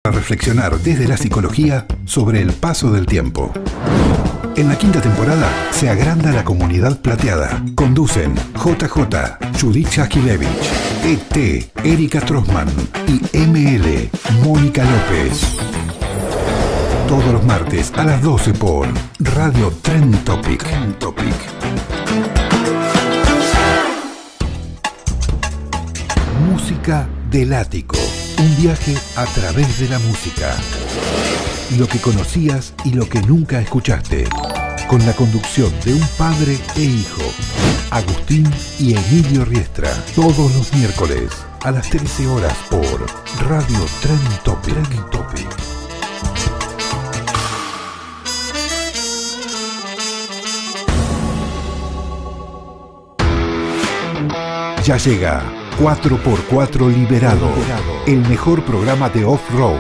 A reflexionar desde la psicología sobre el paso del tiempo. En la quinta temporada se agranda la comunidad plateada. Conducen JJ, Judith Shakilevich, ET, Erika Trossman y ML, Mónica López. Todos los martes a las 12 por Radio Trend Topic. Música del ático. Un viaje a través de la música. Lo que conocías y lo que nunca escuchaste. Con la conducción de un padre e hijo, Agustín y Emilio Riestra. Todos los miércoles a las 13 horas por Radio Trend Topic. Ya llega 4x4 Liberado, el mejor programa de off-road.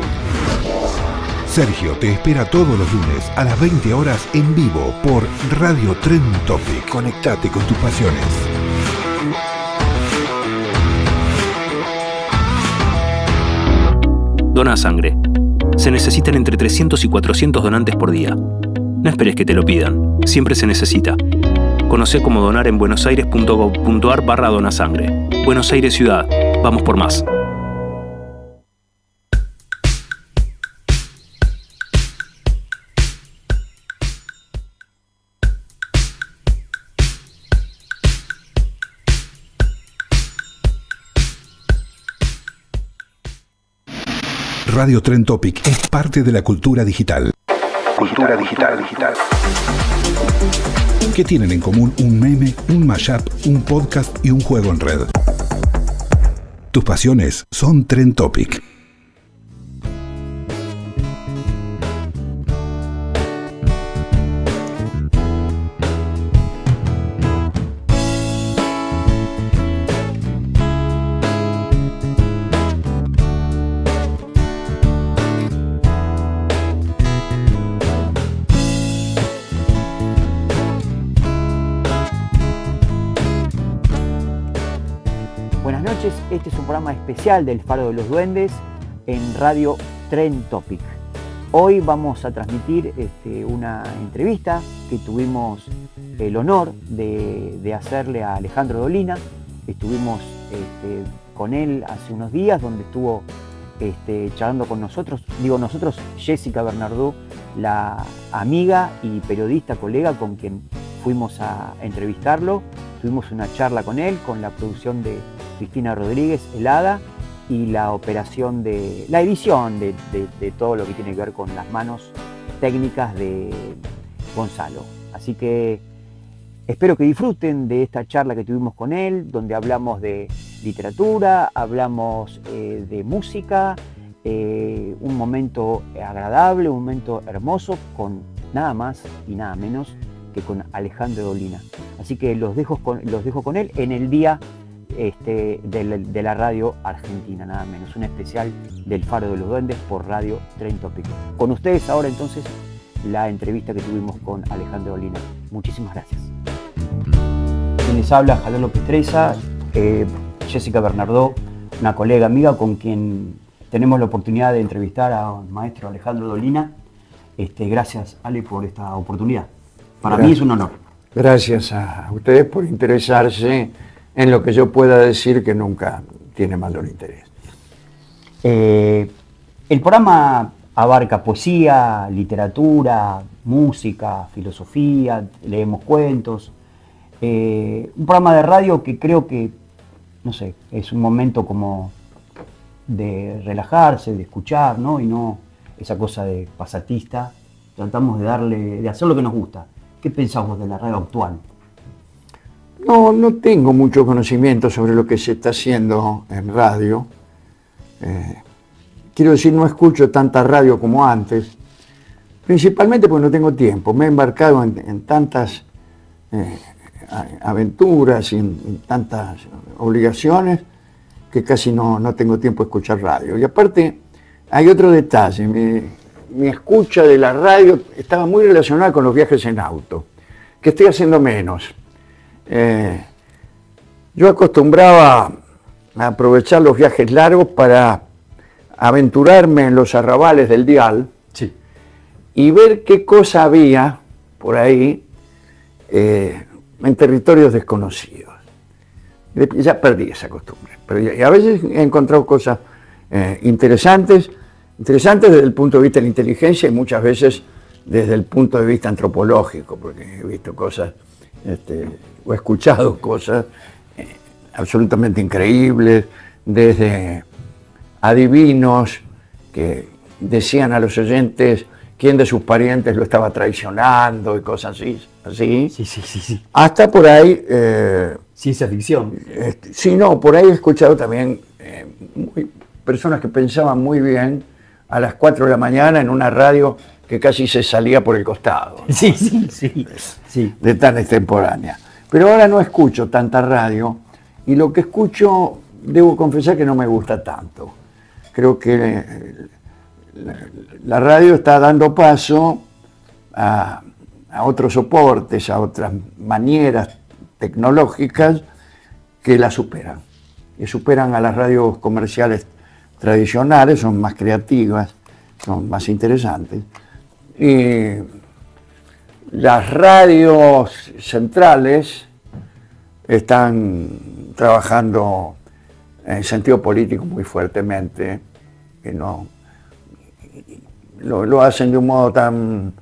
Sergio te espera todos los lunes a las 20 horas en vivo por Radio Trend Topic. Conectate con tus pasiones. Dona sangre. Se necesitan entre 300 y 400 donantes por día. No esperes que te lo pidan. Siempre se necesita. Conocé cómo donar en buenosaires.gov.ar/donasangre. Buenos Aires Ciudad. Vamos por más. Radio Trend Topic es parte de la cultura digital. ¿Qué tienen en común un meme, un mashup, un podcast y un juego en red? Tus pasiones son Trend Topic. Este es un programa especial del Faro de los Duendes en Radio Trend Topic. Hoy vamos a transmitir una entrevista que tuvimos el honor de hacerle a Alejandro Dolina. Estuvimos con él hace unos días, donde estuvo charlando con nosotros, Jessica Bernardú, la amiga y periodista, colega con quien fuimos a entrevistarlo. Tuvimos una charla con él, con la producción de Cristina Rodríguez, el Hada, y la operación de la edición de todo lo que tiene que ver con las manos técnicas de Gonzalo. Así que espero que disfruten de esta charla que tuvimos con él, donde hablamos de literatura, hablamos de música, un momento agradable, un momento hermoso, con nada más y nada menos que con Alejandro Dolina. Así que los dejo con él en el día de la radio argentina, nada menos, un especial del Faro de los Duendes por Radio Trend Topic. Con ustedes ahora entonces la entrevista que tuvimos con Alejandro Dolina. Muchísimas gracias. Quien les habla, Javier López Treza, Jessica Bernardó, una colega amiga con quien tenemos la oportunidad de entrevistar al maestro Alejandro Dolina. Gracias, Ale, por esta oportunidad. Para mí es un honor. Gracias a ustedes por interesarse en lo que yo pueda decir, que nunca tiene mayor interés. El programa abarca poesía, literatura, música, filosofía, leemos cuentos. Un programa de radio que creo que, no sé, es un momento como de relajarse, de escuchar, ¿no? Y no esa cosa de pasatista. Tratamos de hacer lo que nos gusta. ¿Qué pensamos de la radio actual? No tengo mucho conocimiento sobre lo que se está haciendo en radio. Quiero decir, no escucho tanta radio como antes, principalmente porque no tengo tiempo. Me he embarcado en tantas aventuras y en tantas obligaciones que casi no tengo tiempo de escuchar radio. Y aparte, hay otro detalle. Mi escucha de la radio estaba muy relacionada con los viajes en auto, que estoy haciendo menos. Yo acostumbraba a aprovechar los viajes largos para aventurarme en los arrabales del dial Sí. y ver qué cosa había por ahí en territorios desconocidos. Ya perdí esa costumbre, pero y a veces he encontrado cosas interesantes desde el punto de vista de la inteligencia y muchas veces desde el punto de vista antropológico, porque he visto cosas, o he escuchado cosas absolutamente increíbles, desde adivinos que decían a los oyentes quién de sus parientes lo estaba traicionando y cosas así, Sí. hasta por ahí, Ciencia ficción. sí, no, por ahí he escuchado también personas que pensaban muy bien a las 4 de la mañana en una radio que casi se salía por el costado, ¿no? Sí. De tan extemporánea. Pero ahora no escucho tanta radio y lo que escucho, debo confesar que no me gusta tanto. Creo que la radio está dando paso a otros soportes, a otras maneras tecnológicas que la superan. Que superan a las radios comerciales tradicionales, son más creativas, son más interesantes. Y las radios centrales están trabajando en sentido político muy fuertemente, que no lo hacen de un modo tan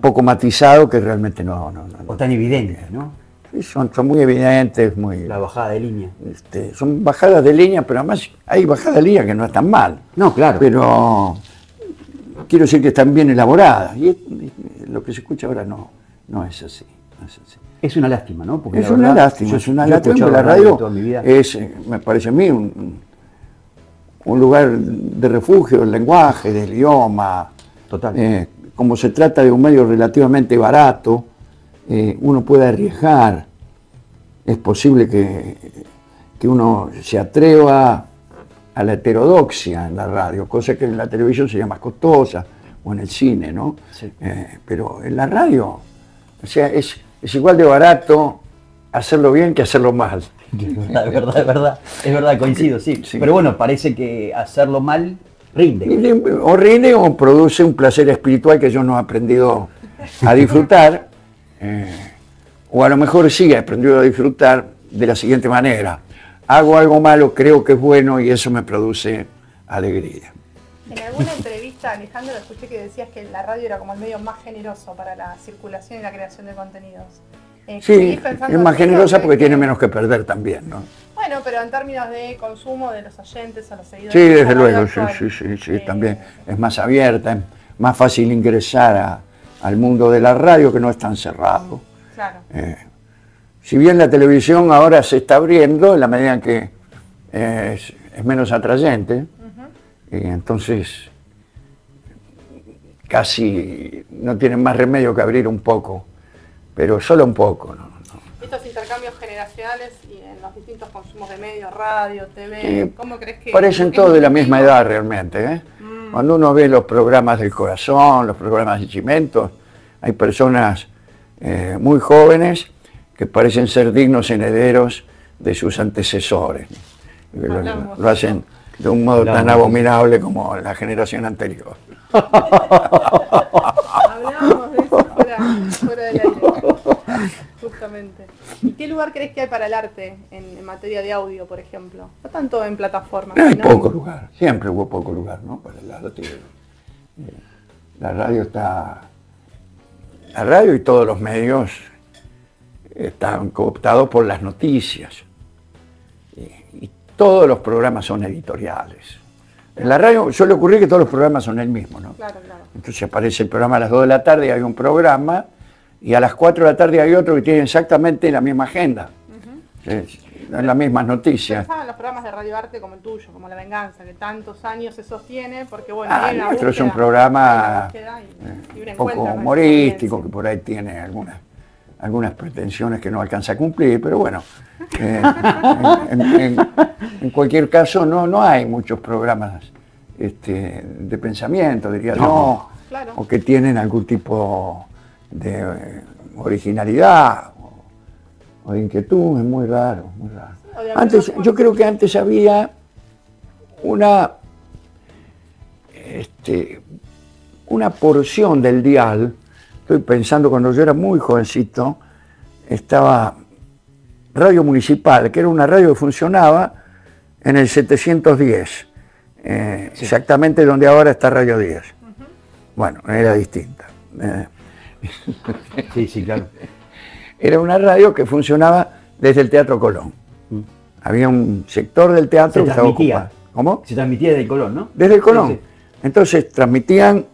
poco matizado que realmente no. O tan evidente, ¿no? Sí, son muy evidentes, La bajada de línea. son bajadas de línea, pero además hay bajadas de línea que no están mal. No, claro. Pero quiero decir que están bien elaboradas. Y lo que se escucha ahora no es así. Es una lástima, ¿no? Porque Es una lástima, porque la radio toda mi vida. es, me parece a mí, un lugar de refugio del lenguaje, del idioma. Total. Como se trata de un medio relativamente barato, uno puede arriesgar. Es posible que uno se atreva a la heterodoxia en la radio, cosa que en la televisión sería más costosa, o en el cine, ¿no? Sí. Pero en la radio, o sea, es igual de barato hacerlo bien que hacerlo mal. Es verdad, coincido, sí. Sí. Pero bueno, parece que hacerlo mal rinde. O rinde o produce un placer espiritual que yo no he aprendido a disfrutar, o a lo mejor sí he aprendido a disfrutar de la siguiente manera. Hago algo malo, creo que es bueno y eso me produce alegría. En alguna entrevista, Alejandro, escuché que decías que la radio era como el medio más generoso para la circulación y la creación de contenidos. Sí, ¿seguís pensando es más así, generosa o porque que- tiene menos que perder también, ¿no? Bueno, pero en términos de consumo de los oyentes o los seguidores. Sí, de la desde radio luego, actual, sí, también es más abierta, es más fácil ingresar al mundo de la radio que no es tan cerrado. Claro. Si bien la televisión ahora se está abriendo en la medida en que es menos atrayente, y entonces casi no tienen más remedio que abrir un poco, pero solo un poco, ¿no? Estos intercambios generacionales y en los distintos consumos de medios, radio, TV, ¿cómo crees que...? Parecen es todos de la misma nutritivo? edad realmente, ¿eh? Cuando uno ve los programas del corazón, los programas de Chimentos, hay personas muy jóvenes que parecen ser dignos herederos de sus antecesores. Y lo hacen de un modo tan abominable como la generación anterior. Hablábamos de eso fuera del aire, justamente. ¿Y qué lugar crees que hay para el arte en materia de audio, por ejemplo? No tanto en plataformas. Hay sino poco en- lugar, siempre hubo poco lugar, ¿no? Para el arte. La radio está... La radio y todos los medios están cooptados por las noticias. Y todos los programas son editoriales. En la radio suele ocurrir que todos los programas son el mismo, ¿no? Claro. Entonces aparece el programa a las 2 de la tarde y hay un programa, y a las 4 de la tarde hay otro que tiene exactamente la misma agenda. Dan las mismas noticias. Pensaba en los programas de radio arte como el tuyo, como La Venganza, que tantos años se sostiene, porque bueno, Ah, hay una nuestro es un búsqueda, programa hay una búsqueda y un un encuentro poco con esa humorístico, que audiencia. por ahí tiene algunas pretensiones que no alcanza a cumplir, pero bueno, en cualquier caso no hay muchos programas de pensamiento, diría yo, Claro. o que tienen algún tipo de originalidad o de inquietud, es muy raro, muy raro. O de Antes, alguna yo creo que antes había una una porción del dial. Estoy pensando, cuando yo era muy jovencito, estaba Radio Municipal, que era una radio que funcionaba en el 710, exactamente donde ahora está Radio 10. Bueno, era distinta. Sí, claro. Era una radio que funcionaba desde el Teatro Colón. Había un sector del teatro que estaba ocupado. ¿Cómo? Se transmitía desde el Colón, ¿no? Desde el Colón. Sí, sí. Entonces transmitían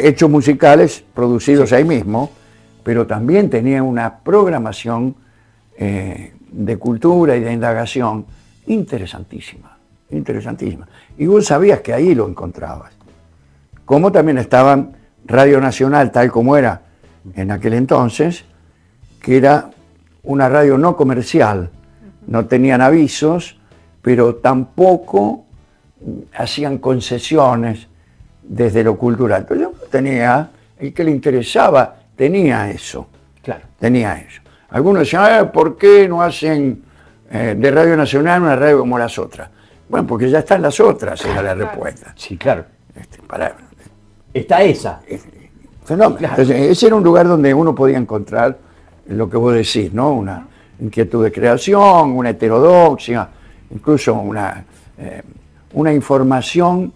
hechos musicales producidos ahí mismo, pero también tenían una programación de cultura y de indagación interesantísima, interesantísima. Y vos sabías que ahí lo encontrabas. Como también estaban Radio Nacional, tal como era en aquel entonces, que era una radio no comercial, no tenían avisos, pero tampoco hacían concesiones desde lo cultural. Pero yo tenía, el que le interesaba, tenía eso. Claro. Tenía eso. Algunos decían, ¿por qué no hacen de Radio Nacional una radio como las otras? Bueno, porque ya están las otras, era la respuesta. Sí, claro. Para, Está esa. fenómeno. Claro. Entonces, ese era un lugar donde uno podía encontrar lo que vos decís, ¿no? Una inquietud de creación, una heterodoxia, incluso una información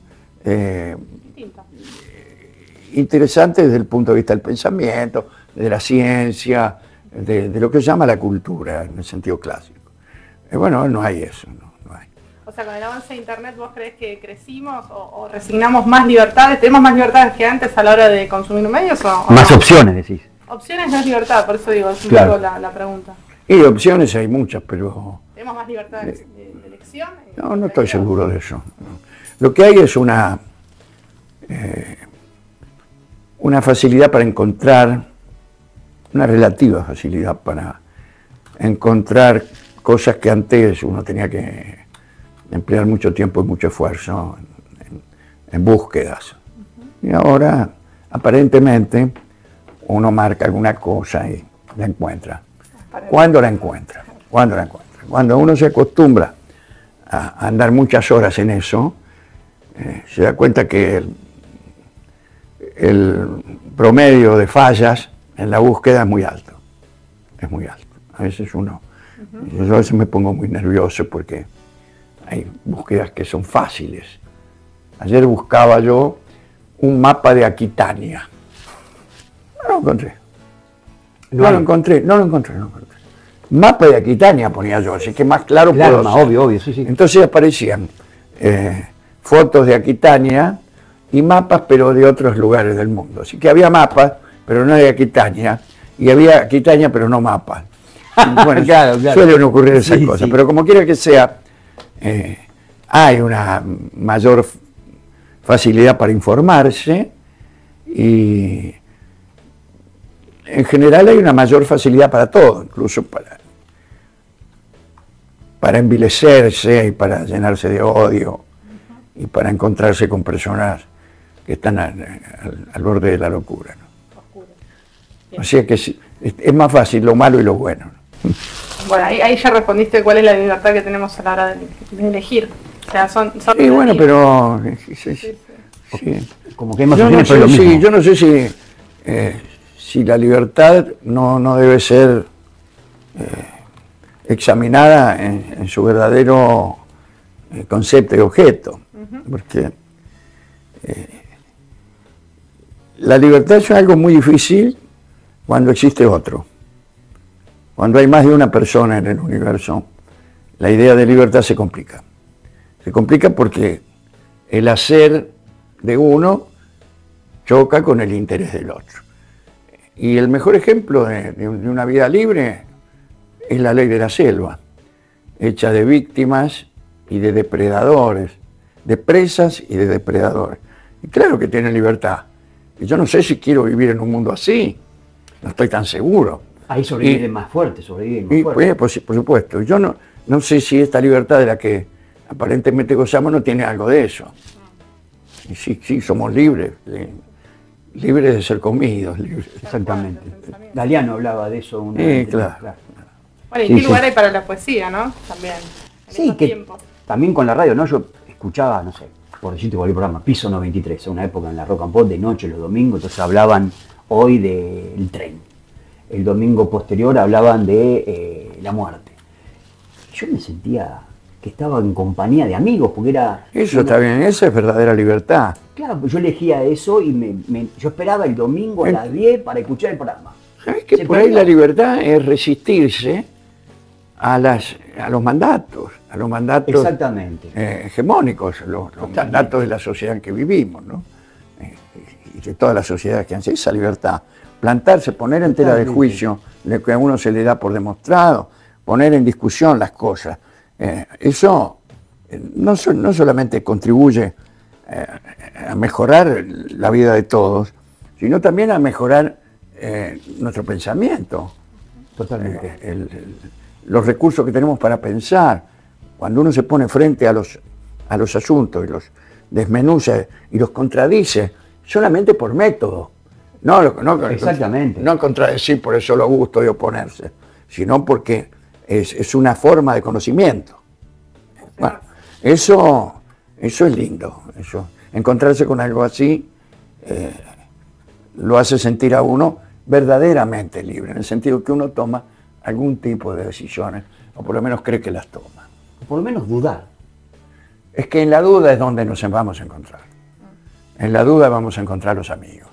interesante desde el punto de vista del pensamiento, de la ciencia, de lo que se llama la cultura en el sentido clásico. Bueno, no hay eso, no hay. O sea, con el avance de Internet, ¿vos creés que crecimos o resignamos más libertades? ¿Tenemos más libertades que antes a la hora de consumir medios o Más no? opciones, decís. Opciones no es libertad, por eso digo, es un Claro. poco la pregunta. Y opciones hay muchas, pero ¿Tenemos más libertad de elección? no estoy seguro de eso. Lo que hay es una facilidad para encontrar, una relativa facilidad para encontrar cosas que antes uno tenía que emplear mucho tiempo y mucho esfuerzo en búsquedas. Y ahora, aparentemente, uno marca alguna cosa y la encuentra. ¿Cuándo la encuentra? ¿Cuándo la encuentra? Cuando uno se acostumbra a andar muchas horas en eso, se da cuenta que el promedio de fallas en la búsqueda es muy alto. Es muy alto. A veces yo a veces me pongo muy nervioso porque hay búsquedas que son fáciles. Ayer buscaba yo un mapa de Aquitania. No lo encontré. No lo encontré. Mapa de Aquitania ponía yo, así que más claro puedo Más ser. obvio, sí, sí. Entonces aparecían fotos de Aquitania y mapas, pero de otros lugares del mundo. Así que había mapas, pero no de Aquitania, y había Aquitania, pero no mapas. Bueno, Claro. suelen ocurrir esas Sí, cosas, sí. pero como quiera que sea, hay una mayor facilidad para informarse y en general hay una mayor facilidad para todo, incluso para envilecerse y para llenarse de odio y para encontrarse con personas que están al borde de la locura, ¿no? Así que es más fácil lo malo y lo bueno, ¿no? Bueno, ahí ya respondiste cuál es la libertad que tenemos a la hora de elegir. O sea, son Sí, bueno, pero Sí. Como que hay más yo, no opciones, pero sé es lo mismo. si, yo no sé si la libertad no debe ser examinada en su verdadero concepto y objeto, porque la libertad es algo muy difícil cuando existe otro. Cuando hay más de una persona en el universo, la idea de libertad se complica. Se complica porque el hacer de uno choca con el interés del otro. Y el mejor ejemplo de una vida libre es la ley de la selva, hecha de víctimas y de depredadores, de presas y de depredadores. Y claro que tienen libertad. Y yo no sé si quiero vivir en un mundo así, no estoy tan seguro. Ahí sobreviven más fuertes, sobreviven más Y, fuertes. pues, por supuesto, yo no sé si esta libertad de la que aparentemente gozamos no tiene algo de eso. Y sí, somos libres, libres de ser comidos, libres. Exactamente. el pensamiento. Galeano hablaba de eso. Claro. Bueno, ¿y Sí, qué sí. lugar hay para la poesía, no? También. En Sí, estos que tiempos. también con la radio, ¿no? Yo escuchaba, no sé, por decirte cualquier programa, Piso 93, una época en la Rock and Pop, de noche, los domingos, entonces hablaban hoy del tren. El domingo posterior hablaban de la muerte. Yo me sentía que estaba en compañía de amigos, porque era... Eso está bien, esa es verdadera libertad. Claro, pues yo elegía eso y yo esperaba el domingo a las 10 para escuchar el programa. ¿Sabes que por ahí la libertad es resistirse a los mandatos Exactamente. Hegemónicos, los mandatos de la sociedad en que vivimos, ¿no? Y de todas las sociedades que han sido esa libertad. Plantarse, poner en tela de juicio lo que a uno se le da por demostrado, poner en discusión las cosas. Eso no solamente contribuye a mejorar la vida de todos, sino también a mejorar nuestro pensamiento. Totalmente. Los recursos que tenemos para pensar. Cuando uno se pone frente a los asuntos y los desmenuza y los contradice, solamente por método. Exactamente. No contradecir por el solo gusto de oponerse, sino porque es una forma de conocimiento. Bueno, eso es lindo. Encontrarse con algo así lo hace sentir a uno verdaderamente libre, en el sentido que uno toma algún tipo de decisiones, o por lo menos cree que las toma. Por lo menos dudar. Es que en la duda es donde nos vamos a encontrar. En la duda vamos a encontrar los amigos.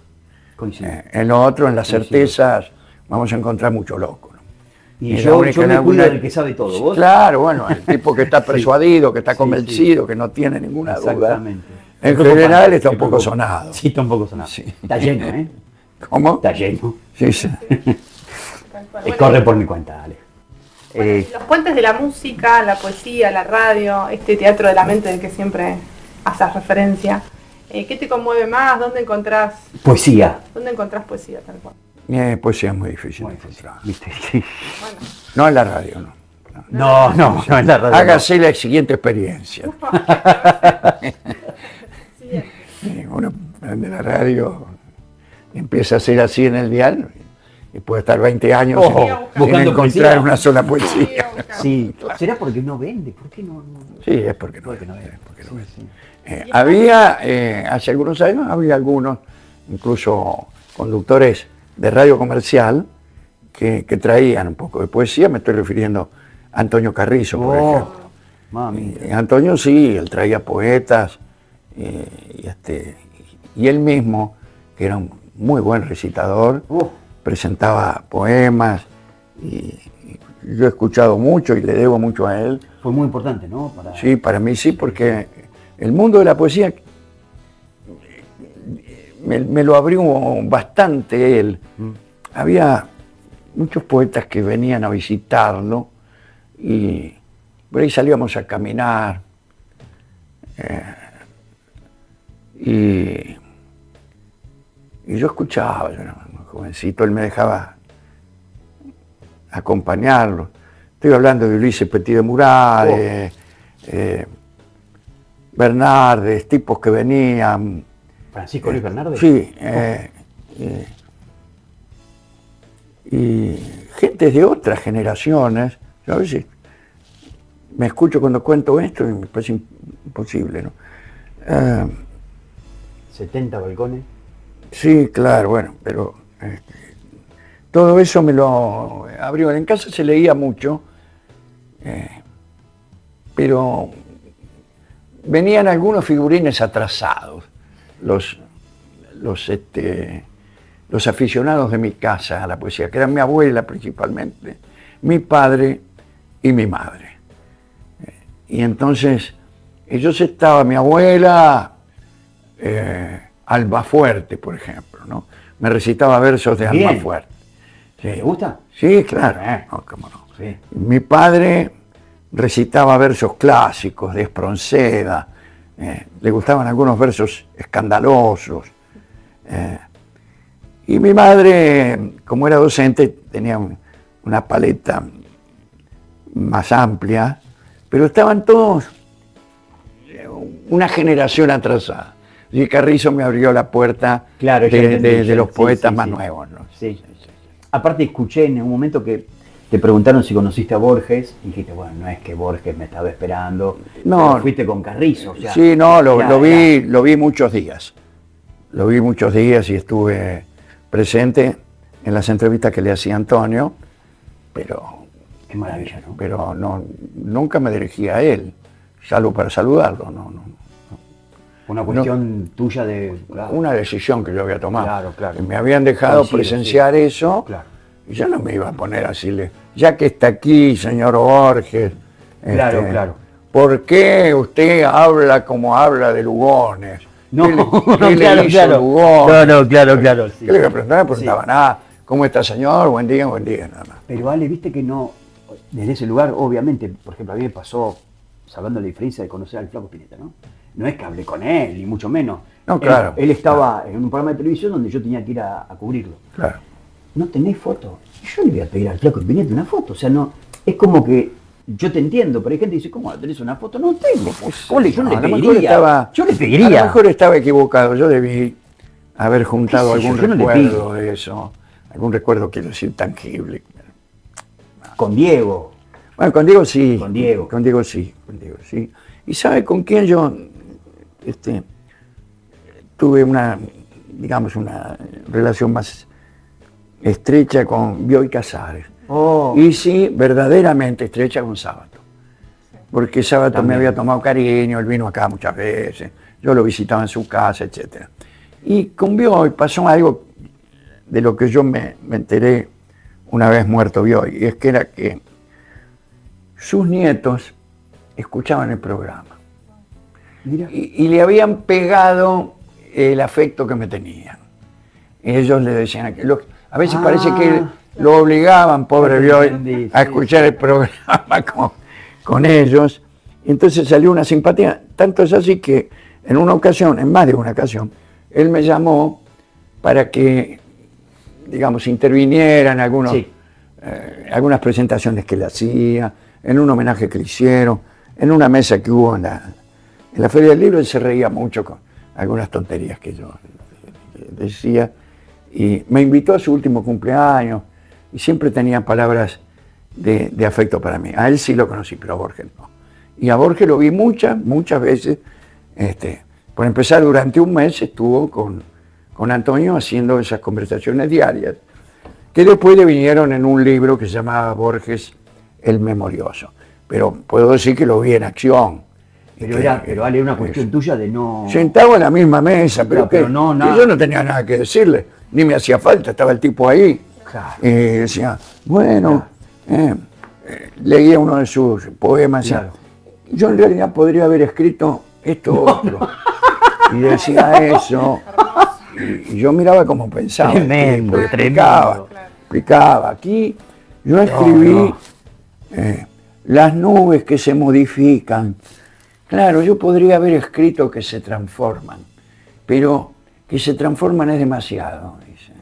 En lo otro, en las certezas, vamos a encontrar mucho loco, ¿no? Y yo me cuido del que sabe todo. ¿Vos? Claro, bueno, el tipo que está persuadido, que está convencido, que no tiene ninguna duda. Exactamente. En general está un poco sonado. Sí, está un poco sonado. Sí. Está lleno, ¿eh? ¿Cómo? Está lleno. Sí, sí. Corre por mi cuenta, Ale. Bueno, los puentes de la música, la poesía, la radio, este teatro de la mente del que siempre haces referencia. ¿Qué te conmueve más? ¿Dónde encontrás poesía? ¿Dónde encontrás poesía tal cual? Poesía es muy difícil de encontrar. ¿Viste? Bueno. No en la radio, no. No, en la radio. Hágase la siguiente experiencia. Uno prende la radio, empieza a hacer así en el dial y puede estar 20 años sin encontrar poesía. una sola poesía. Sí, ¿será porque no vende? ¿Por qué no? Sí, es porque no vende. Había, hace algunos años, había algunos, incluso conductores de radio comercial, que traían un poco de poesía. Me estoy refiriendo a Antonio Carrizo, por ejemplo. Mami. Antonio sí, él traía poetas, y él mismo, que era un muy buen recitador, presentaba poemas, y yo he escuchado mucho y le debo mucho a él. Fue muy importante, ¿no? Sí, para mí sí, porque el mundo de la poesía me lo abrió bastante él. Había muchos poetas que venían a visitarlo y por ahí salíamos a caminar. Y yo escuchaba, yo era muy jovencito, él me dejaba acompañarlo. Estoy hablando de Ulises Petit de Murat, Bernardes, tipos que venían. ¿Francisco Luis Bernardes? Sí. Y gente de otras generaciones. Yo a veces me escucho cuando cuento esto y me parece imposible, ¿no? 70 balcones. Sí, claro, bueno, pero todo eso me lo abrió. En casa se leía mucho, pero venían algunos figurines atrasados, los aficionados de mi casa a la poesía, que eran mi abuela principalmente, mi padre y mi madre. Y entonces ellos estaban, mi abuela, Almafuerte, por ejemplo, ¿no? Me recitaba versos de Almafuerte. Sí. ¿Te gusta? Sí, claro. No, cómo no. Sí. Mi padre recitaba versos clásicos de Espronceda, le gustaban algunos versos escandalosos. Y mi madre, como era docente, tenía una paleta más amplia, pero estaban todos una generación atrasada. Y Carrizo me abrió la puerta, claro, de los poetas más nuevos, ¿no? Sí. Aparte escuché en un momento que te preguntaron si conociste a Borges, y dijiste, bueno, no es que Borges me estaba esperando, No. pero fuiste con Carrizo. O sea, Sí, no, lo era- vi muchos días. Lo vi muchos días y estuve presente en las entrevistas que le hacía Antonio, pero Qué maravilla, ¿no? pero no, nunca me dirigí a él, salvo para saludarlo, no. Una cuestión tuya de... claro, Una decisión que yo había tomado. Claro, claro. Que me habían dejado Coincido, presenciar sí. eso, Claro. y yo no me iba a poner así, ya que está aquí, señor Borges, Claro, claro. ¿por qué usted habla como habla de Lugones? No, ¿Qué le claro, hizo claro. Lugones? No, claro. Sí. ¿Qué le preguntaba? No me preguntaba nada. ¿Cómo está, señor? Buen día, nada más. Pero Ale, viste que no, desde ese lugar, obviamente, por ejemplo, a mí me pasó, salvando la diferencia de conocer al Flaco Spinetta, ¿no? No es que hablé con él, ni mucho menos. No, claro. Él estaba en un programa de televisión donde yo tenía que ir a cubrirlo. Claro. ¿No tenés foto? Yo le voy a pedir al Flaco Spinetta una foto. O sea, no, es como que yo te entiendo, pero hay gente que dice, ¿cómo no tenés una foto? No tengo. Yo No, le a lo mejor pediría. estaba- Yo le A lo pediría. mejor estaba equivocado. Yo debí haber juntado ¿Qué sé yo? algún Yo no le recuerdo de eso. Algún recuerdo, quiero decir, tangible. Con Diego. Bueno, con Diego sí. Con Diego. Con Diego sí. ¿Y sabe con quién yo tuve una relación más estrecha? Con Bioy Casares. Oh, Y sí, verdaderamente estrecha con Sábato. Porque Sábato me También. había tomado cariño, él vino acá muchas veces, yo lo visitaba en su casa, etc. Y con Bioy pasó algo de lo que yo me enteré una vez muerto Bioy, y es que era que sus nietos escuchaban el programa. mira. Y le habían pegado el afecto que me tenían. Ellos le decían, a veces parece que lo obligaban, pobre Ya te Bioy, entendí, a sí. escuchar el programa con ellos. Entonces salió una simpatía, tanto es así que en una ocasión, en más de una ocasión, él me llamó para que, digamos, interviniera en Sí. algunas presentaciones que le hacía, en un homenaje que le hicieron, en una mesa que hubo en la Feria del Libro. Él se reía mucho con algunas tonterías que yo decía, y me invitó a su último cumpleaños, y siempre tenía palabras de afecto para mí. A él sí lo conocí, pero a Borges no. Y a Borges lo vi muchas veces. Por empezar, durante un mes estuvo con Antonio haciendo esas conversaciones diarias, que después le vinieron en un libro que se llamaba Borges el Memorioso. Pero puedo decir que lo vi en acción. Pero Ale, una cuestión tuya de no... Sentado en la misma mesa, pero, Claro, pero no, que nada. yo no tenía nada que decirle, ni me hacía falta, estaba el tipo ahí. Claro. Y decía, bueno, leía uno de sus poemas. Decía, Claro. yo en realidad podría haber escrito esto otro. Y decía eso. Y yo miraba como pensaba. Tremendo, el tipo, tremendo. explicaba. Aquí yo escribí las nubes que se modifican. Claro, yo podría haber escrito que se transforman, pero que se transforman es demasiado, dice.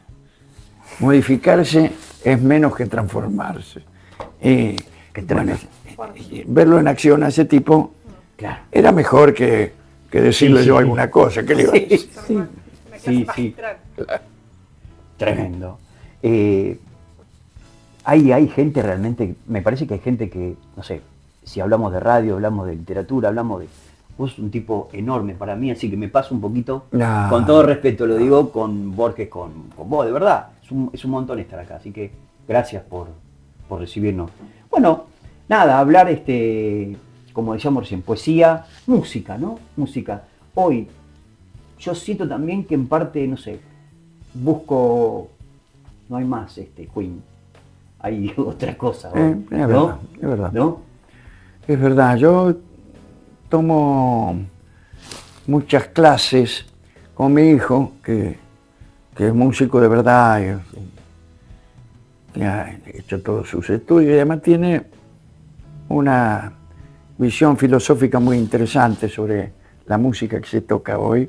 Modificarse es menos que transformarse. Bueno, verlo en acción a ese tipo Claro. era mejor que decirle Sí, yo sí. alguna cosa. ¿Qué le iba a decir? Una clase Sí. magistral. Tremendo. Hay gente realmente, me parece que hay gente que, no sé, si hablamos de radio, hablamos de literatura, hablamos de... Vos sos un tipo enorme para mí, así que me paso un poquito, No. con todo respeto lo digo, con Borges, con vos, de verdad. Es un montón estar acá, así que gracias por recibirnos. Bueno, nada, hablar, como decíamos recién, poesía, música, ¿no? Música. Hoy, yo siento también que en parte, no sé, busco, no hay más Queen, hay otra cosa, Es ¿no? verdad, es verdad. ¿No? Es verdad, yo tomo muchas clases con mi hijo, que es músico de verdad, que ha hecho todos sus estudios y además tiene una visión filosófica muy interesante sobre la música que se toca hoy.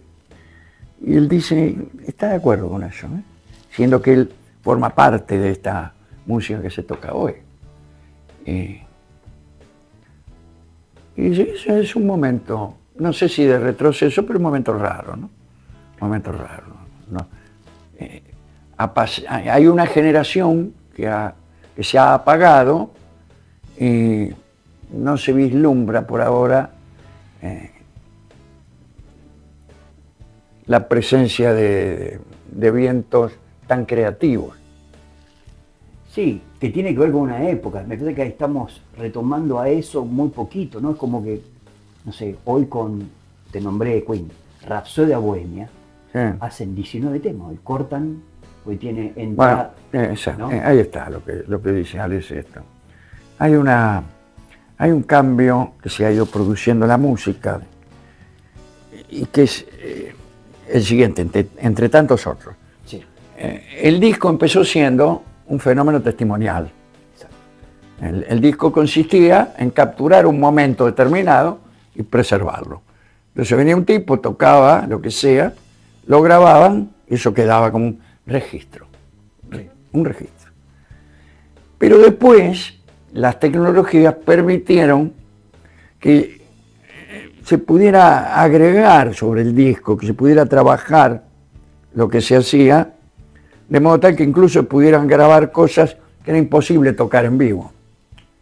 Y él dice, está de acuerdo con eso, siendo que él forma parte de esta música que se toca hoy. Y ese es un momento, no sé si de retroceso, pero un momento raro, ¿no? Un momento raro, ¿no? Hay una generación que ha que se ha apagado y no se vislumbra por ahora la presencia de vientos tan creativos. Sí, que tiene que ver con una época. Me parece que estamos retomando a eso muy poquito, ¿no? Es como que, no sé, hoy te nombré Queen, Rapsodia Bohemia, Sí. hacen 19 temas, hoy cortan, hoy tiene Bueno, entrada, exacto, ¿no? ahí está lo que dice Alex esto. Hay un cambio que se ha ido produciendo en la música y que es el siguiente, entre tantos otros. Sí, El disco empezó siendo un fenómeno testimonial. exacto. El disco consistía en capturar un momento determinado y preservarlo. Entonces venía un tipo, tocaba lo que sea, lo grababan y eso quedaba como un registro. Un registro. Pero después las tecnologías permitieron que se pudiera agregar sobre el disco, que se pudiera trabajar lo que se hacía, de modo tal que incluso pudieran grabar cosas que era imposible tocar en vivo.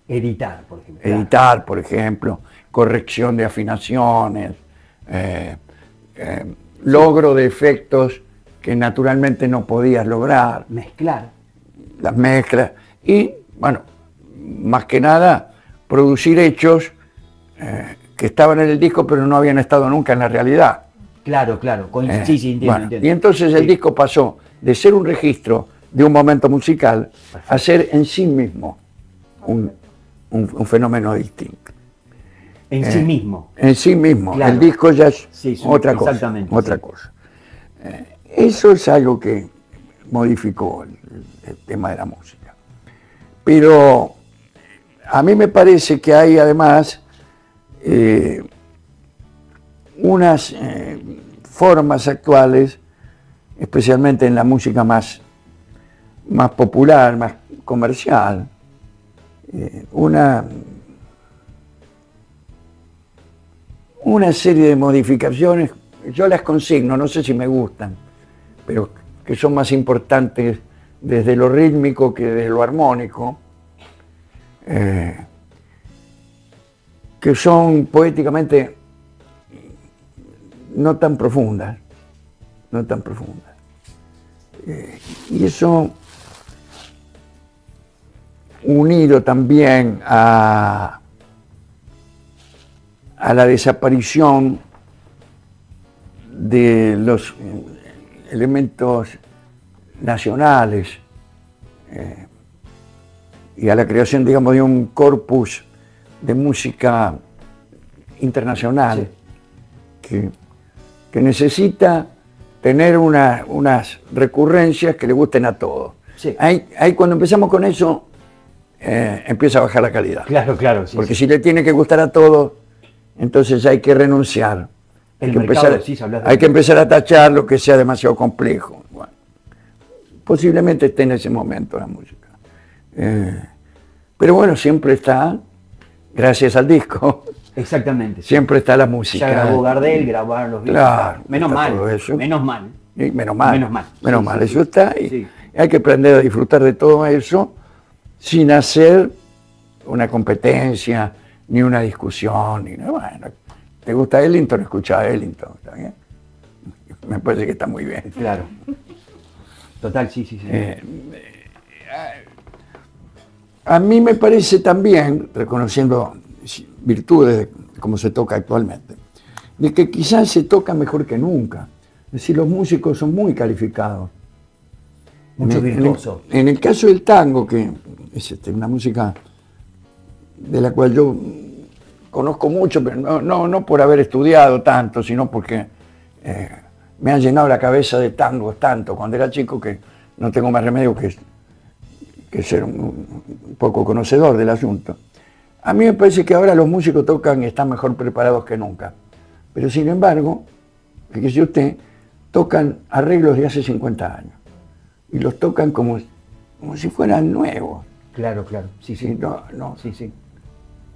Editar, por ejemplo. Editar, por ejemplo, corrección de afinaciones, logro de efectos que naturalmente no podías lograr, Mezclar. las mezclas y, bueno, más que nada, producir hechos que estaban en el disco pero no habían estado nunca en la realidad. Claro, claro. Sí, sí, entiendo, Bueno, entiendo. y entonces el Sí. disco pasó de ser un registro de un momento musical a ser en sí mismo un fenómeno distinto. En sí mismo. En sí mismo, Claro. el disco ya es Sí, sí, otra cosa. exactamente, Otra sí. cosa. Eso es algo que modificó el tema de la música. Pero a mí me parece que hay además unas formas actuales, especialmente en la música más popular, más comercial, una serie de modificaciones, yo las consigno, no sé si me gustan, pero que son más importantes desde lo rítmico que desde lo armónico, que son poéticamente no tan profundas, y eso, unido también a la desaparición de los elementos nacionales y a la creación, digamos, de un corpus de música internacional que necesita tener unas recurrencias que le gusten a todos. Sí. Ahí cuando empezamos con eso, empieza a bajar la calidad. Claro, claro. Sí, Porque sí. si le tiene que gustar a todos, entonces hay que renunciar. El Hay que mercado, empezar, sí, hablas de- hay que empezar a tachar lo que sea demasiado complejo. Bueno, posiblemente esté en ese momento la música. Pero bueno, siempre está, gracias al disco, Exactamente. Sí. siempre está la música. Ya grabó Gardel, grabaron los Beatles. Claro, Menos está mal. todo eso. Menos mal. Y menos mal. Menos mal. Menos Sí, mal, sí, eso sí. está. Y Sí. hay que aprender a disfrutar de todo eso sin hacer una competencia, ni una discusión, ni nada. Bueno, ¿te gusta Ellington? Escucha a Ellington, ¿está bien? Me parece que está muy bien. Claro. Total, sí, sí, sí. A mí me parece también, reconociendo virtudes de cómo se toca actualmente, de que quizás se toca mejor que nunca. Es decir, los músicos son muy calificados. Mucho En el- virtuoso. En el caso del tango, que es una música de la cual yo conozco mucho, pero no por haber estudiado tanto, sino porque me han llenado la cabeza de tangos tanto cuando era chico que no tengo más remedio que ser un poco conocedor del asunto. A mí me parece que ahora los músicos tocan y están mejor preparados que nunca. Pero sin embargo, fíjese usted, tocan arreglos de hace 50 años. Y los tocan como si fueran nuevos. Claro, claro. Sí, sí. No. Sí, sí.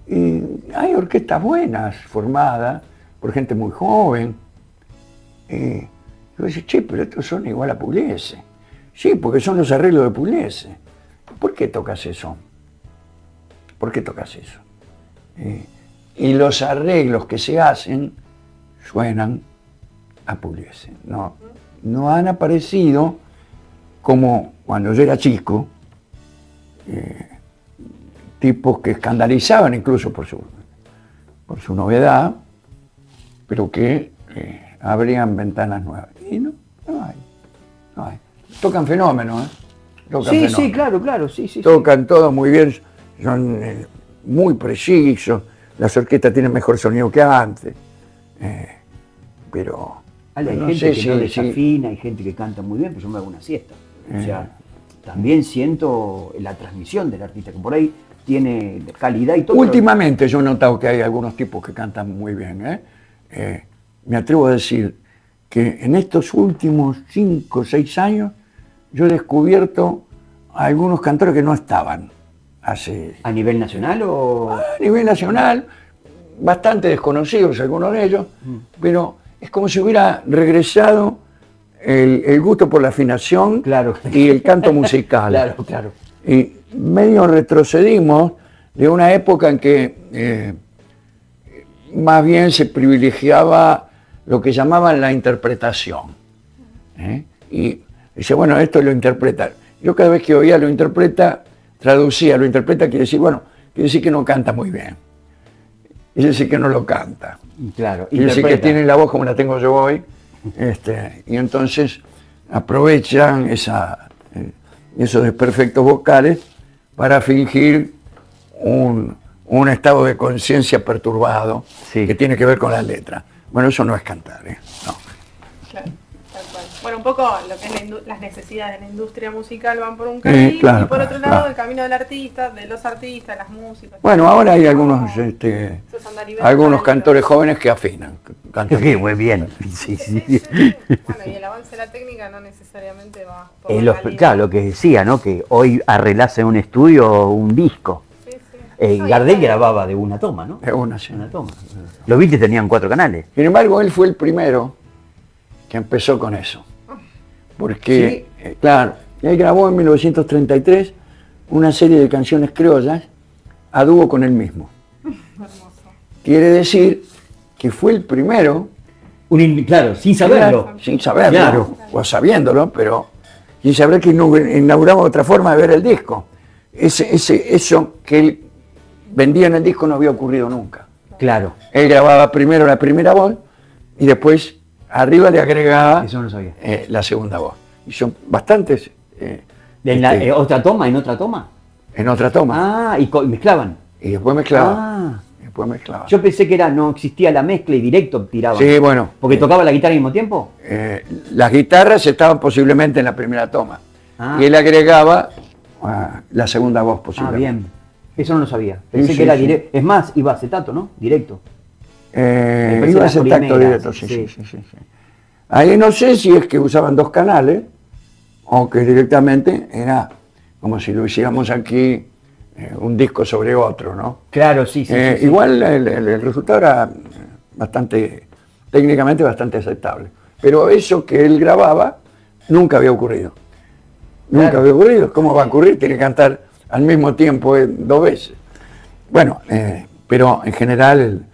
Y hay orquestas buenas, formadas por gente muy joven. Yo decía, che, pero estos son igual a Pugliese. Sí, porque son los arreglos de Pugliese. ¿por qué tocas eso? ¿Por qué tocas eso? Y los arreglos que se hacen suenan a Pugliese. No han aparecido como cuando yo era chico, tipos que escandalizaban incluso por su novedad, pero que abrían ventanas nuevas. Y no hay. Tocan fenómenos, ¿eh? Tocan Sí, fenómenos. claro, sí. Tocan todo muy bien, son muy precisos, las orquestas tienen mejor sonido que antes, pero Hay no gente sé que si- no si- desafina, hay gente que canta muy bien, pero yo me hago una siesta. O sea, también siento la transmisión del artista, que por ahí tiene calidad y todo. Últimamente yo he notado que hay algunos tipos que cantan muy bien, ¿eh? Me atrevo a decir que en estos últimos 5 o 6 años yo he descubierto a algunos cantores que no estaban hace... ¿A nivel nacional o...? A nivel nacional, bastante desconocidos algunos de ellos, pero es como si hubiera regresado el gusto por la afinación Claro. y el canto musical. Claro. Y medio retrocedimos de una época en que más bien se privilegiaba lo que llamaban la interpretación. Y dice, bueno, esto lo interpreta. Yo cada vez que oía lo interpreta, traducía, lo interpreta quiere decir que no canta muy bien. Quiere decir que no lo canta. Claro, Quiere decir que interpreta. tiene la voz como la tengo yo hoy. Y entonces aprovechan esos desperfectos vocales para fingir un estado de conciencia perturbado Sí. que tiene que ver con la letra. Bueno, eso no es cantar, ¿eh? No. Claro, tal cual. Bueno, un poco lo que es las necesidades de la industria musical van por un carril claro, y por otro claro. lado el camino del artista, de los artistas, las músicas. Bueno, ahora hay algunos, Esos andariveles algunos paralelos. cantores jóvenes que afinan. Cantan Sí, muy bien. Sí. Bueno, y el avance de la técnica no necesariamente va por la calidad. Claro, lo que decía, ¿no? Que hoy arreglás en un estudio un disco. Sí. No, y Gardel está- grababa de una toma, ¿no? Es una, sí. Una toma. Los Beatles tenían 4 canales. Sin embargo, él fue el primero que empezó con eso. Porque, claro, él grabó en 1933 una serie de canciones criollas a dúo con él mismo. Hermoso. Quiere decir que fue el primero, Claro, sin saberlo. sin saberlo, Claro. o sabiéndolo, pero sin saber que inauguraba otra forma de ver el disco. Eso que él vendía en el disco no había ocurrido nunca. Claro. Él grababa primero la primera voz y después arriba le agregaba Eso no lo sabía. la segunda voz. Y son bastantes ¿En otra toma? ¿En otra toma? en otra toma. Ah, y mezclaban. Y después mezclaba. Ah. Después mezclaba. Yo pensé que no existía la mezcla y directo tiraban. Sí, bueno. ¿Porque tocaba la guitarra al mismo tiempo? Las guitarras estaban posiblemente en la primera toma. Ah. Y él agregaba la segunda voz Ah, posiblemente. bien. Eso no lo sabía. Pensé Sí, que era sí. directo. Es más, iba acetato, ¿no? Directo. Iba a las ser tacto primeras, directo, sí. Ahí no sé si es que usaban 2 canales o que directamente era como si lo hiciéramos aquí un disco sobre otro, ¿no? Claro, sí. Igual el resultado era técnicamente bastante aceptable. Pero eso que él grababa nunca había ocurrido. Nunca Claro. había ocurrido. ¿Cómo va a ocurrir? Tiene que cantar al mismo tiempo 2 veces. Bueno, pero en general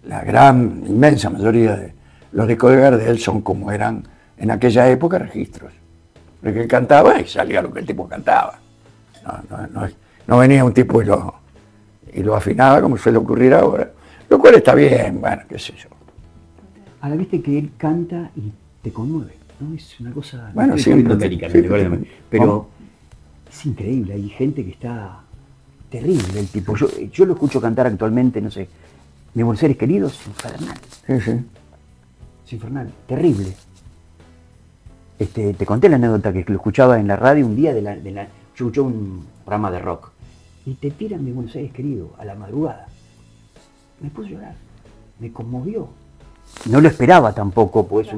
la gran, inmensa mayoría de los discos de Gardel son como eran en aquella época registros. Porque él cantaba y salía lo que el tipo cantaba. No venía un tipo y lo afinaba como suele ocurrir ahora. Lo cual está bien, bueno, qué sé yo. Ahora viste que él canta y te conmueve, ¿no? Es una cosa... Bueno, estoy siempre, poniendo América, sí, recuérdame. sí. Pero ¿Cómo? es increíble, hay gente que está terrible el tipo. Yo lo escucho cantar actualmente, no sé, Mi Buenos Aires querido, es infernal. Sí. Es infernal, terrible. Te conté la anécdota que lo escuchaba en la radio un día yo escuché un programa de rock y te tiran Mi Buenos Aires querido a la madrugada. Me puse a llorar, me conmovió. No lo esperaba tampoco, pues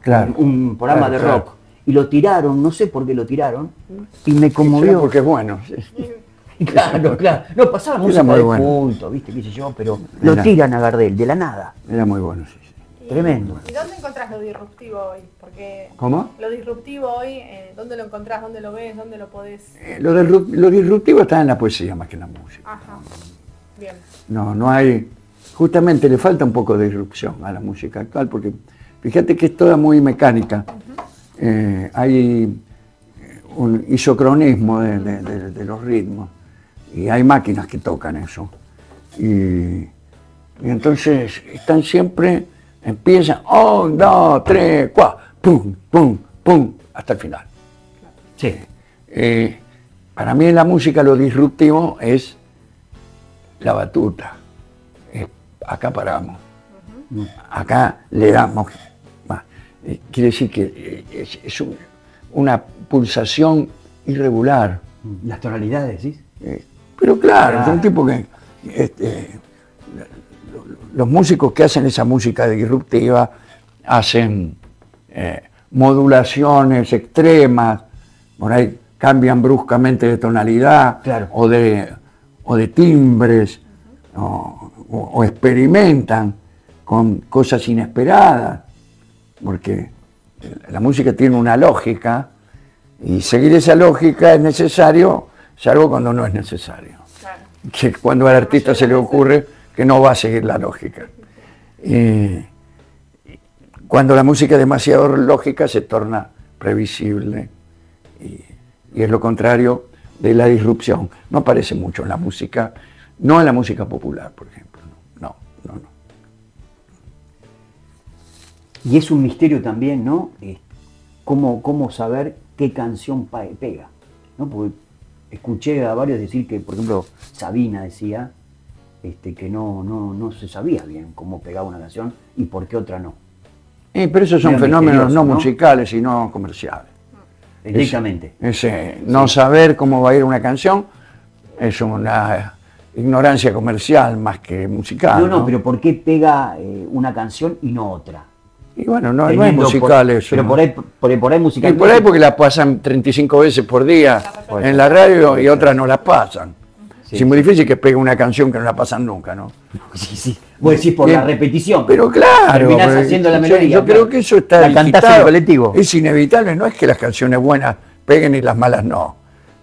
Claro, un programa claro, de claro. rock. Y lo tiraron, no sé por qué lo tiraron, y me conmovió. Porque es bueno. Sí. Claro. No, pasaba música muy de bueno. punto, viste, qué sé yo, pero lo Era. tiran a Gardel, de la nada. Era muy bueno, sí. Tremendo. ¿Y dónde encontrás lo disruptivo hoy? Porque ¿Cómo? lo disruptivo hoy, ¿dónde lo encontrás? ¿Dónde lo ves? ¿Dónde lo podés? Lo disruptivo está en la poesía más que en la música. Ajá. Bien. No hay, justamente le falta un poco de disrupción a la música actual, porque fíjate que es toda muy mecánica. Hay un isocronismo de los ritmos y hay máquinas que tocan eso. Y entonces están siempre, empiezan 1, 2, 3, 4, pum, pum, pum, hasta el final. Sí. Para mí en la música lo disruptivo es la batuta. Acá paramos. Acá le damos. Quiere decir que es una pulsación irregular. Las tonalidades, ¿sí? Pero claro, es un tipo que los músicos que hacen esa música disruptiva hacen modulaciones extremas, por ahí cambian bruscamente de tonalidad, claro, o de timbres, o experimentan con cosas inesperadas, porque la música tiene una lógica y seguir esa lógica es necesario, salvo cuando no es necesario. Claro. Que cuando al artista se le ocurre que no va a seguir la lógica. Cuando la música es demasiado lógica se torna previsible y es lo contrario de la disrupción. No aparece mucho en la música, no en la música popular, por ejemplo. No. Y es un misterio también, ¿no? Cómo saber qué canción pega, ¿no? Porque escuché a varios decir que, por ejemplo, Sabina decía que no se sabía bien cómo pegaba una canción y por qué otra no. Pero esos son Era fenómenos no misterioso, ¿no? musicales, sino comerciales. Directamente. No saber cómo va a ir una canción es una ignorancia comercial más que musical. No, pero ¿por qué pega una canción y no otra? Y bueno, no es Teniendo musical eso. Pero ¿no? por ahí Y musical. por ahí porque la pasan 35 veces por día en la radio y otras no la pasan. Sí, es muy difícil que pegue una canción que no la pasan nunca, ¿no? Sí. Vos decís por Bien, la repetición. Pero claro, Terminás porque haciendo la yo melodía. creo claro. que eso está La cantás en digitado. colectivo. Es inevitable, no es que las canciones buenas peguen y las malas no.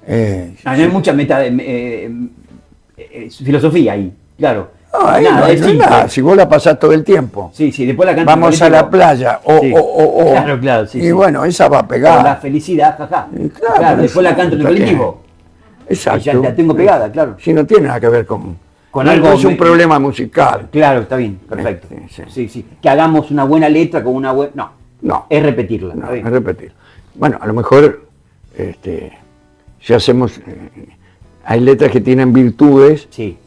Hay mucha filosofía ahí, claro. No, ahí Nada, no hay es simple. nada. Si vos la pasás todo el tiempo, Sí, después la cantás en vamos a la colectivo. playa, Sí. Claro, sí. y bueno, esa va a Por la pegar. felicidad, jaja. Y Claro, claro, después la eso, canto en el está colectivo. Exacto. Ya la tengo pegada, claro. Si no tiene nada que ver con Con no algo es un me- problema musical. Claro, está bien, perfecto. Sí. Sí. Que hagamos una buena letra con una buena. No. Es repetirla. No, está bien. es repetir. Bueno, a lo mejor si hacemos, hay letras que tienen virtudes Sí.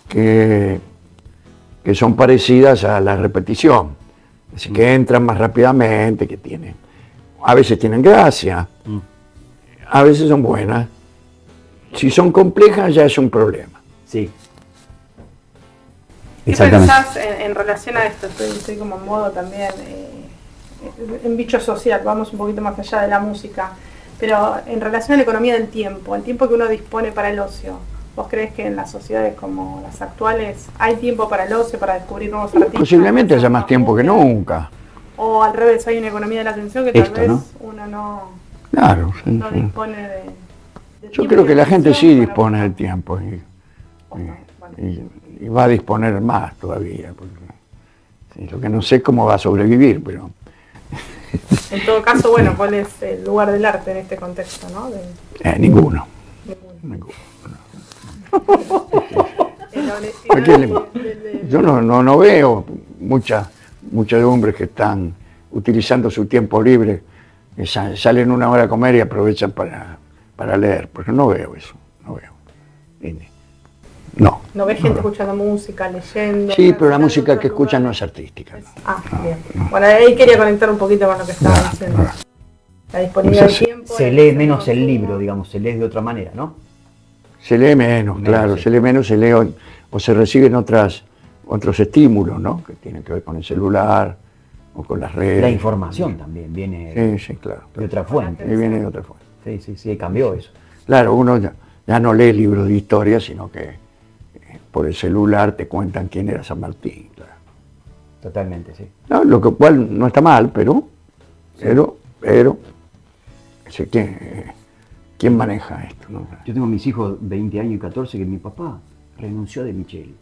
que son parecidas a la repetición, así que entran más rápidamente, que tienen, a veces tienen gracia, a veces son buenas. Si son complejas ya es un problema. Sí. ¿Qué pensás en relación a esto? Estoy como en modo también, en bicho social, vamos un poquito más allá de la música, pero en relación a la economía del tiempo, el tiempo que uno dispone para el ocio. ¿Vos crees que en las sociedades como las actuales hay tiempo para el ocio, para descubrir nuevos artistas? Posiblemente haya más tiempo que nunca. O al revés, hay una economía de la atención que tal Esto, vez ¿no? uno no Claro, sí, sí. dispone de Yo tiempo creo y que la gente atención sí para- dispone del tiempo Bueno. y va a disponer más todavía. Porque, sí, lo que no sé es cómo va a sobrevivir, pero En todo caso, bueno, ¿cuál es el lugar del arte en este contexto, no? ninguno. Ninguno. ¿A quién le- Yo no veo muchos hombres que están utilizando su tiempo libre, que salen una hora a comer y aprovechan para leer, porque no veo eso, no veo. No. ¿No ves gente escuchando música, leyendo? Sí, pero la en música otros que escuchan no lugares? es artística. Ah, bien. Bueno, ahí quería conectar un poquito con lo que estaba diciendo. La disponibilidad del tiempo. Se lee menos el libro, digamos, se lee de otra manera, ¿no? Se lee menos, claro, sí. se lee menos, se lee o se reciben otros estímulos, ¿no? Que tienen que ver con el celular o con las redes. La información también viene Sí, claro. de otra fuente. Y viene de otra fuente. Sí, cambió eso. Claro, uno ya no lee libros de historia, sino que por el celular te cuentan quién era San Martín. Claro. Totalmente, sí. ¿no? Lo que cual no está mal, pero ¿quién maneja esto? ¿No? Yo tengo mis hijos 20 años y 14 que mi papá renunció de Micheli.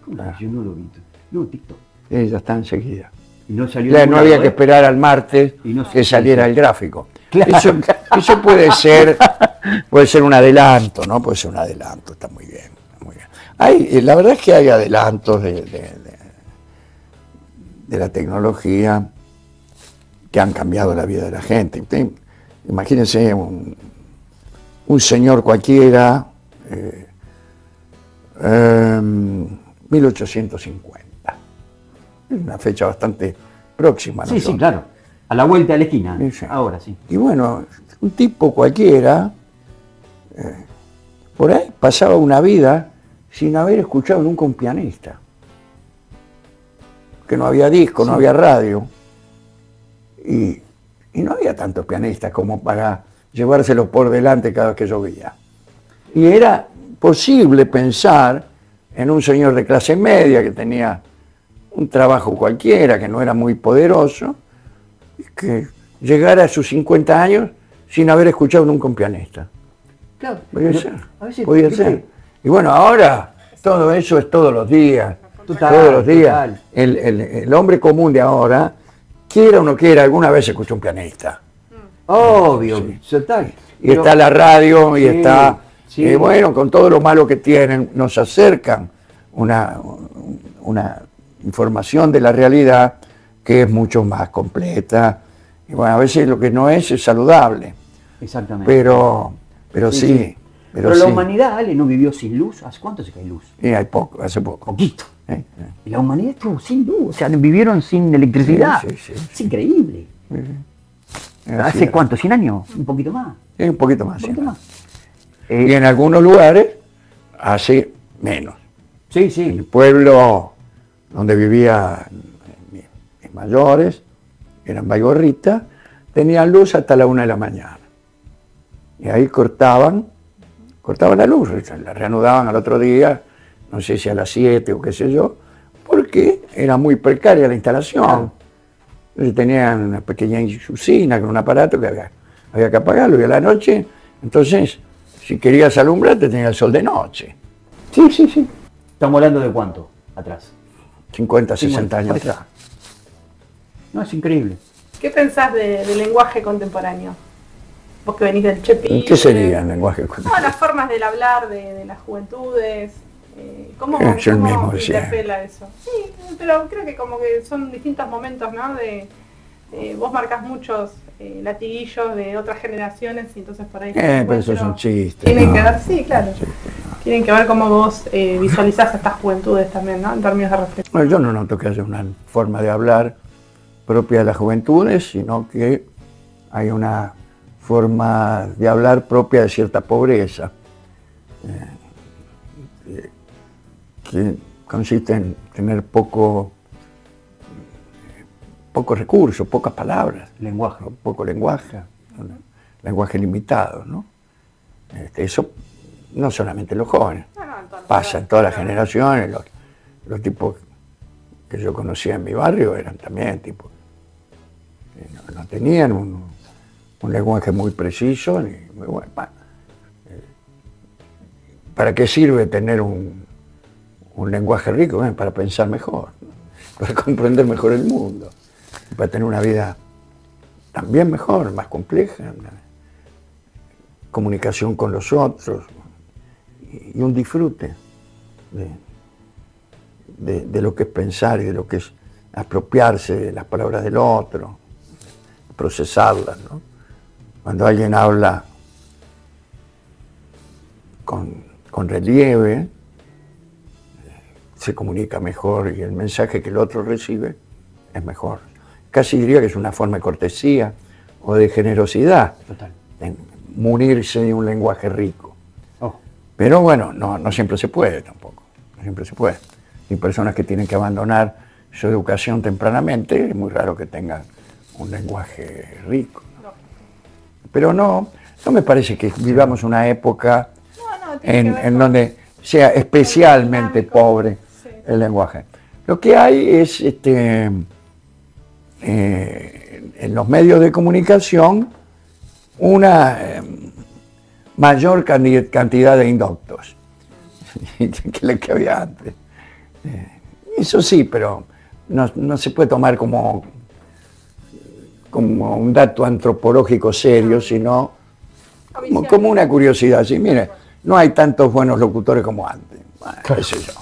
¿Cómo Ah. yo no lo vi? No, TikTok. Ya está enseguida. Y no salió No ningún había lado, que esperar al martes Y no que sé, saliera sí. el gráfico. Claro. Eso puede ser un adelanto, ¿no? Puede ser un adelanto, está muy bien. Está muy bien. La verdad es que hay adelantos de la tecnología que han cambiado la vida de la gente. Usted, imagínense un señor cualquiera, 1850. Es una fecha bastante próxima. ¿no? Sí, sí, claro. A la vuelta de la esquina. Sí, sí. Ahora sí. Y bueno, un tipo cualquiera, por ahí pasaba una vida sin haber escuchado nunca un pianista. Que no había disco, no había radio. Y no había tantos pianistas como para llevárselos por delante cada vez que llovía. Y era posible pensar en un señor de clase media que tenía un trabajo cualquiera, que no era muy poderoso, y que llegara a sus 50 años sin haber escuchado nunca un pianista. Claro. Podía pero ser, a veces, podía ¿viste? ser. Y bueno, ahora todo eso es todos los días. Total, todos los días. total. El hombre común de ahora, quiera o no quiera, alguna vez escucha un pianista. Obvio, total. Y está la radio, y Sí, está, sí. bueno, con todo lo malo que tienen, nos acercan una información de la realidad que es mucho más completa. Y bueno, a veces lo que no es saludable, Exactamente. pero sí. Pero la humanidad, Ale, no vivió sin luz. ¿Hace cuánto se cae luz? Y hay poco, hace poco. Poquito. ¿Eh? Y la humanidad estuvo sin luz. O sea, vivieron sin electricidad. Sí, sí, sí. Es increíble. Así ¿Hace es. cuánto? ¿100 años? Un poquito más. Sí, un poquito más. Un poquito sí. más. Y en algunos lugares hace menos. Sí, El sí. pueblo donde vivían mis mayores, eran baigorritas, tenían luz hasta la 1 de la mañana. Y ahí cortaban la luz, la reanudaban al otro día, no sé si a las 7 o qué sé yo, porque era muy precaria la instalación. Entonces tenían una pequeña usina con un aparato que había que apagarlo, y a la noche, entonces, si querías alumbrar, te tenía el sol de noche. Sí, sí, sí. ¿Estamos hablando de cuánto atrás? 50, 60 años por eso. atrás. No, es increíble. ¿Qué pensás del lenguaje contemporáneo? Vos que venís del Chepi. ¿Qué sería el lenguaje No, contemporáneo? las formas del hablar de las juventudes. ¿Cómo, Yo el cómo mismo decía. interpela eso? Sí, pero creo que como que son distintos momentos, ¿no? Vos marcás muchos latiguillos de otras generaciones y entonces por ahí... Pero eso es un chiste. Tienen ¿no? que ver, sí, claro. Tienen que ver cómo vos visualizás a estas juventudes también, ¿no? En términos de reflexión. Bueno, yo no noto que haya una forma de hablar propia de las juventudes, sino que hay una forma de hablar propia de cierta pobreza, que consiste en tener poco recursos, pocas palabras, Lenguaje. poco lenguaje, lenguaje limitado, ¿no? Eso no solamente en los jóvenes, pasa en todas las generaciones. Los tipos que yo conocía en mi barrio eran también tipos que no tenían un lenguaje muy preciso ni muy bueno. ¿Para qué sirve tener un lenguaje rico? Bueno, para pensar mejor, ¿no? Para comprender mejor el mundo, para tener una vida también mejor, más compleja, una comunicación con los otros y un disfrute de lo que es pensar y de lo que es apropiarse de las palabras del otro, procesarlas, ¿no? Cuando alguien habla con relieve, se comunica mejor y el mensaje que el otro recibe es mejor. Casi diría que es una forma de cortesía o de generosidad, Total. en munirse de un lenguaje rico. Oh. Pero bueno, no siempre se puede tampoco, no siempre se puede. Hay personas que tienen que abandonar su educación tempranamente, es muy raro que tengan un lenguaje rico. Pero no me parece que vivamos una época No, tiene que ver en con- donde sea especialmente dinámico. pobre Sí. el lenguaje. Lo que hay es, en los medios de comunicación, una mayor cantidad de indoctos que la que había antes. Eso sí, pero no se puede tomar como un dato antropológico serio, sino como una curiosidad. Sí, mire, no hay tantos buenos locutores como antes. Bueno, qué sé yo.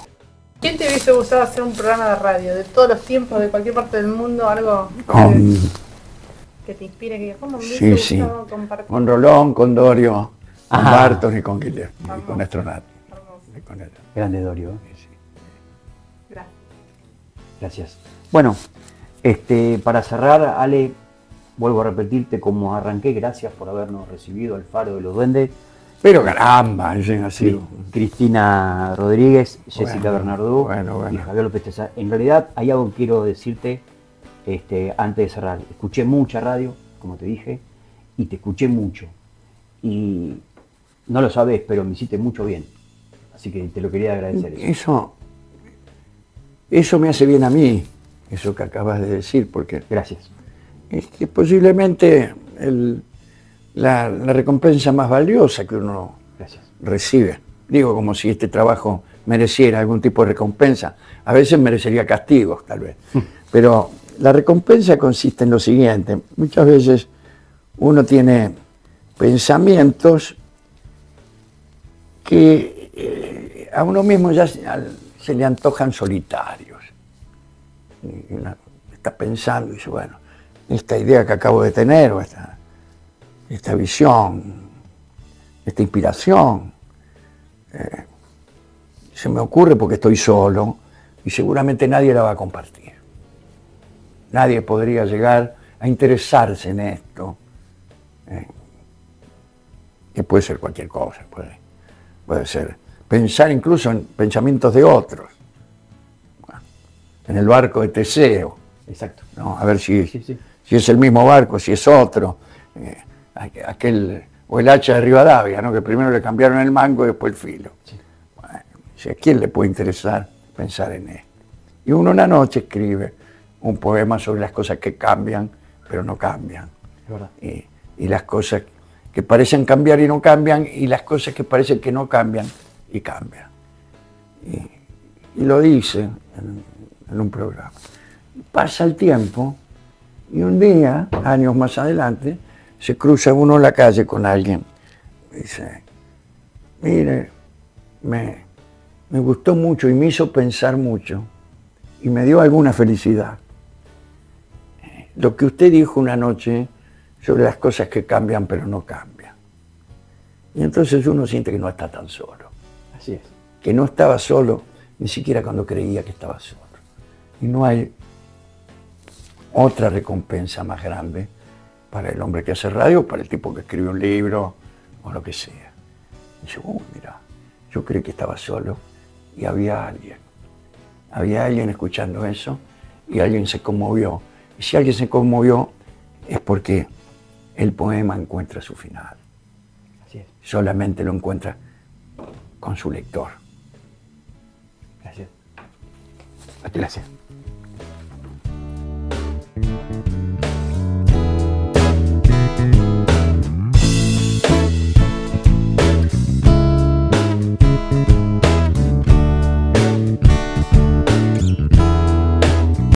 ¿Quién te hubiese gustado hacer un programa de radio? De todos los tiempos, de cualquier parte del mundo, algo que te inspire, que digas, ¿cómo me hubiese gustado compartir? Con Rolón, con Dorio, con Bartos y con Guillermo, y con Estronati. Grande Dorio. Sí. Gracias. Gracias. Bueno, para cerrar, Ale, vuelvo a repetirte como arranqué, gracias por habernos recibido al Faro de los Duendes. Pero caramba, así. Cristina Rodríguez, Jessica Bernardú bueno. y Javier López Tezá. En realidad hay algo que quiero decirte antes de cerrar. Escuché mucha radio, como te dije, y te escuché mucho. Y no lo sabes, pero me hiciste mucho bien. Así que te lo quería agradecer. Eso me hace bien a mí, eso que acabas de decir, porque Gracias. es que posiblemente la recompensa más valiosa que uno Gracias. recibe. Digo, como si este trabajo mereciera algún tipo de recompensa. A veces merecería castigos, tal vez. Pero la recompensa consiste en lo siguiente. Muchas veces uno tiene pensamientos que a uno mismo ya se le antojan solitarios. Y uno está pensando y dice, bueno, esta idea que acabo de tener, o esta visión, esta inspiración, se me ocurre porque estoy solo y seguramente nadie la va a compartir. Nadie podría llegar a interesarse en esto, que puede ser cualquier cosa, puede ser pensar incluso en pensamientos de otros, bueno, en el barco de Teseo. Exacto. ¿No? A ver si Sí. es el mismo barco, si es otro, o el hacha de Rivadavia, ¿no? Que primero le cambiaron el mango y después el filo. Sí. Bueno, ¿a quién le puede interesar pensar en esto? Y uno una noche escribe un poema sobre las cosas que cambian, pero no cambian. Es verdad. Y las cosas que parecen cambiar y no cambian, y las cosas que parecen que no cambian y cambian. Y lo dice en un programa. Pasa el tiempo y un día, años más adelante, se cruza uno en la calle con alguien. Dice, mire, me gustó mucho y me hizo pensar mucho y me dio alguna felicidad. Lo que usted dijo una noche sobre las cosas que cambian pero no cambian. Y entonces uno siente que no está tan solo. Así es. Que no estaba solo ni siquiera cuando creía que estaba solo. Y no hay otra recompensa más grande para el hombre que hace radio, para el tipo que escribe un libro o lo que sea. Y dice, mira, yo creí que estaba solo y había alguien escuchando eso y alguien se conmovió. Y si alguien se conmovió es porque el poema encuentra su final. Así es. Solamente lo encuentra con su lector. Gracias. Gracias.